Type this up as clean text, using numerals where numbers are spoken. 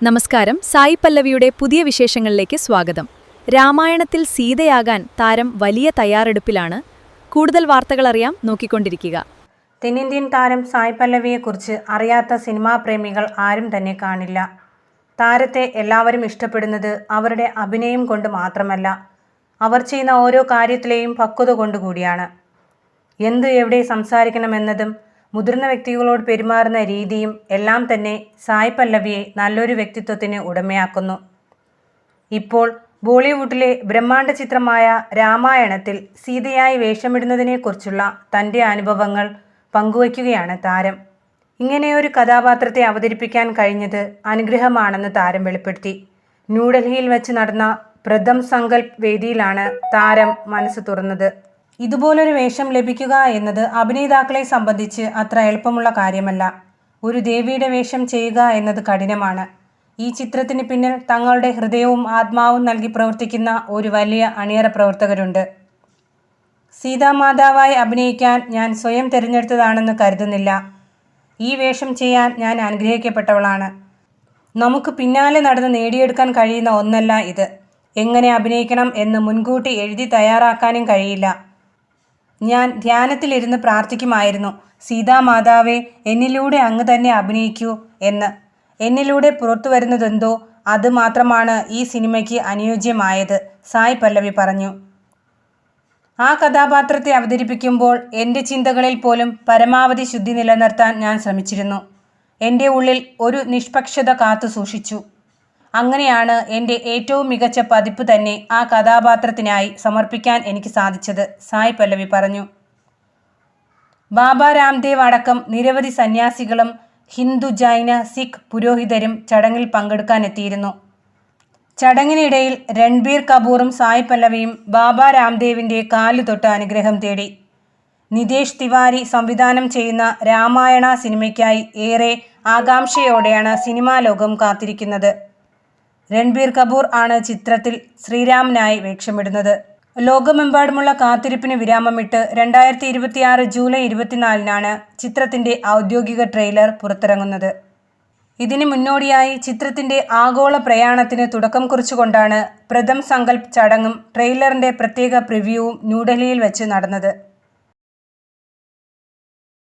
നമസ്കാരം. സായി പല്ലവിയുടെ പുതിയ വിശേഷങ്ങളിലേക്ക് സ്വാഗതം. രാമായണത്തിൽ സീതയാകാൻ താരം വലിയ തയ്യാറെടുപ്പിലാണ്. കൂടുതൽ വാർത്തകൾ അറിയാം, നോക്കിക്കൊണ്ടിരിക്കുക. തെന്നിന്ത്യൻ താരം സായി പല്ലവിയെക്കുറിച്ച് അറിയാത്ത സിനിമാ പ്രേമികൾ ആരും തന്നെ കാണില്ല. താരത്തെ എല്ലാവരും ഇഷ്ടപ്പെടുന്നത് അവരുടെ അഭിനയം കൊണ്ട് മാത്രമല്ല, അവർ ചെയ്യുന്ന ഓരോ കാര്യത്തിലെയും പക്വത കൊണ്ടുകൂടിയാണ്. എന്ത് എവിടെ സംസാരിക്കണമെന്നതും മുതിർന്ന വ്യക്തികളോട് പെരുമാറുന്ന രീതിയും എല്ലാം തന്നെ സായി പല്ലവിയെ നല്ലൊരു വ്യക്തിത്വത്തിന് ഉടമയാക്കുന്നു. ഇപ്പോൾ ബോളിവുഡിലെ ബ്രഹ്മാണ്ഡ ചിത്രമായ രാമായണത്തിൽ സീതയായി വേഷമിടുന്നതിനെക്കുറിച്ചുള്ള തൻ്റെ അനുഭവങ്ങൾ പങ്കുവയ്ക്കുകയാണ് താരം. ഇങ്ങനെയൊരു കഥാപാത്രത്തെ അവതരിപ്പിക്കാൻ കഴിഞ്ഞത് അനുഗ്രഹമാണെന്ന് താരം വെളിപ്പെടുത്തി. ന്യൂഡൽഹിയിൽ വെച്ച് നടന്ന പ്രഥം സങ്കൽപ് വേദിയിലാണ് താരം മനസ്സ് തുറന്നത്. ഇതുപോലൊരു വേഷം ലഭിക്കുക എന്നത് അഭിനേതാക്കളെ സംബന്ധിച്ച് അത്ര എളുപ്പമുള്ള കാര്യമല്ല. ഒരു ദേവിയുടെ വേഷം ചെയ്യുക എന്നത് കഠിനമാണ്. ഈ ചിത്രത്തിന് പിന്നിൽ തങ്ങളുടെ ഹൃദയവും ആത്മാവും നൽകി പ്രവർത്തിക്കുന്ന ഒരു വലിയ അണിയറ പ്രവർത്തകരുണ്ട്. സീതാമാതാവായി അഭിനയിക്കാൻ ഞാൻ സ്വയം തിരഞ്ഞെടുത്തതാണെന്ന് കരുതുന്നില്ല. ഈ വേഷം ചെയ്യാൻ ഞാൻ അനുഗ്രഹിക്കപ്പെട്ടവളാണ്. നമുക്ക് പിന്നാലെ നടന്ന് നേടിയെടുക്കാൻ കഴിയുന്ന ഒന്നല്ല ഇത്. എങ്ങനെ അഭിനയിക്കണം എന്ന് മുൻകൂട്ടി എഴുതി തയ്യാറാക്കാനും കഴിയില്ല. ഞാൻ ധ്യാനത്തിലിരുന്ന് പ്രാർത്ഥിക്കുമായിരുന്നു, സീതാമാതാവേ, എന്നിലൂടെ അങ്ങ് തന്നെ അഭിനയിക്കൂ എന്ന്. എന്നിലൂടെ പുറത്തു വരുന്നതെന്തോ അത് മാത്രമാണ് ഈ സിനിമയ്ക്ക് അനുയോജ്യമായത്, സായി പല്ലവി പറഞ്ഞു. ആ കഥാപാത്രത്തെ അവതരിപ്പിക്കുമ്പോൾ എൻ്റെ ചിന്തകളിൽ പോലും പരമാവധി ശുദ്ധി നിലനിർത്താൻ ഞാൻ ശ്രമിച്ചിരുന്നു. എൻ്റെ ഉള്ളിൽ ഒരു നിഷ്പക്ഷത കാത്തു സൂക്ഷിച്ചു. അങ്ങനെയാണ് എൻ്റെ ഏറ്റവും മികച്ച പതിപ്പ് തന്നെ ആ കഥാപാത്രത്തിനായി സമർപ്പിക്കാൻ എനിക്ക് സാധിച്ചത്, സായി പല്ലവി പറഞ്ഞു. ബാബ രാംദേവ് അടക്കം നിരവധി സന്യാസികളും ഹിന്ദു, ജൈന, സിഖ് പുരോഹിതരും ചടങ്ങിൽ പങ്കെടുക്കാനെത്തിയിരുന്നു. ചടങ്ങിനിടയിൽ രൺബീർ കപൂറും സായി പല്ലവിയും ബാബ രാംദേവിൻ്റെ കാലു തൊട്ട് അനുഗ്രഹം തേടി. നിതേഷ് തിവാരി സംവിധാനം ചെയ്യുന്ന രാമായണ സിനിമയ്ക്കായി ഏറെ ആകാംക്ഷയോടെയാണ് സിനിമാ ലോകം കാത്തിരിക്കുന്നത്. രൺബീർ കപൂർ ആണ് ചിത്രത്തിൽ ശ്രീരാമനായി വേഷമിടുന്നത്. ലോകമെമ്പാടുമുള്ള കാത്തിരിപ്പിന് വിരാമമിട്ട് 2026 ജൂലൈ 24 ചിത്രത്തിൻ്റെ ഔദ്യോഗിക ട്രെയിലർ പുറത്തിറങ്ങുന്നത്. ഇതിന് മുന്നോടിയായി ചിത്രത്തിൻ്റെ ആഗോള പ്രയാണത്തിന് തുടക്കം കുറിച്ചുകൊണ്ടാണ് പ്രഥം സങ്കൽപ് ചടങ്ങും ട്രെയിലറിൻ്റെ പ്രത്യേക പ്രിവ്യൂവും ന്യൂഡൽഹിയിൽ വെച്ച് നടന്നത്.